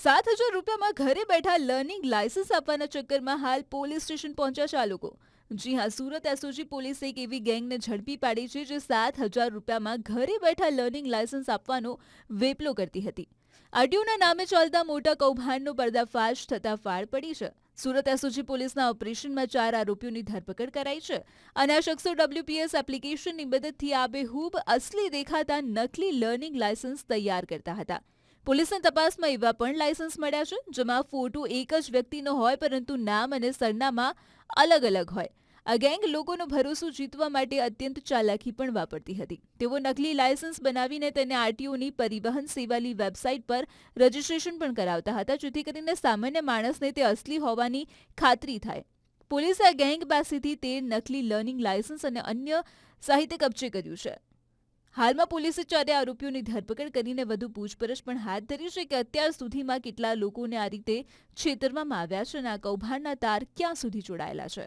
₹7,000 ઘરે બેઠા learning licence આપવાના ચક્કરમાં હાલ પોલીસ સ્ટેશન પહોંચ્યા છે આ લોકો. જી હા, સુરત એસઓજી પોલીસે એક એવી ગેંગને ઝડપી પાડી છે જે ₹7,000 ઘરે બેઠા લર્નિંગ લાયસન્સ આપવાનો વેપલો કરતી હતી. આરટીઓના નામે ચાલતા મોટા કૌભાંડનો પર્દાફાશ થતા ફાળ પડી છે. સુરત એસઓજી પોલીસના ઓપરેશનમાં 4 આરોપીઓની ધરપકડ કરાઈ છે અને આ શખ્સો WPS એપ્લિકેશનની મદદથી આબેહૂબ અસલી દેખાતા નકલી લર્નિંગ લાયસન્સ તૈયાર કરતા હતા. પોલીસની તપાસમાં એવા પણ લાયસન્સ મળ્યા છે જેમાં ફોટો એક જ વ્યક્તિનો હોય પરંતુ નામ અને સરનામા અલગ અલગ હોય. આ ગેંગ લોકોનો ભરોસો જીતવા માટે અત્યંત ચાલાકી પણ વાપરતી હતી. તેઓ નકલી લાયસન્સ બનાવીને તેને આરટીઓની પરિવહન સેવાની વેબસાઇટ પર રજીસ્ટ્રેશન પણ કરાવતા હતા જેથી કરીને સામાન્ય માણસને તે અસલી હોવાની ખાતરી થાય. પોલીસે આ ગેંગ પાસેથી તે નકલી લર્નિંગ લાયસન્સ અને અન્ય સાહિત્ય કબજે કર્યું છે. હાલમાં પોલીસે 4 આરોપીઓની ધરપકડ કરીને વધુ પૂછપરછ પણ હાથ ધરી છે કે અત્યાર સુધીમાં કેટલા લોકોને આ રીતે છેતરવામાં આવ્યા છે અને આ કૌભાંડના તાર ક્યાં સુધી જોડાયેલા છે.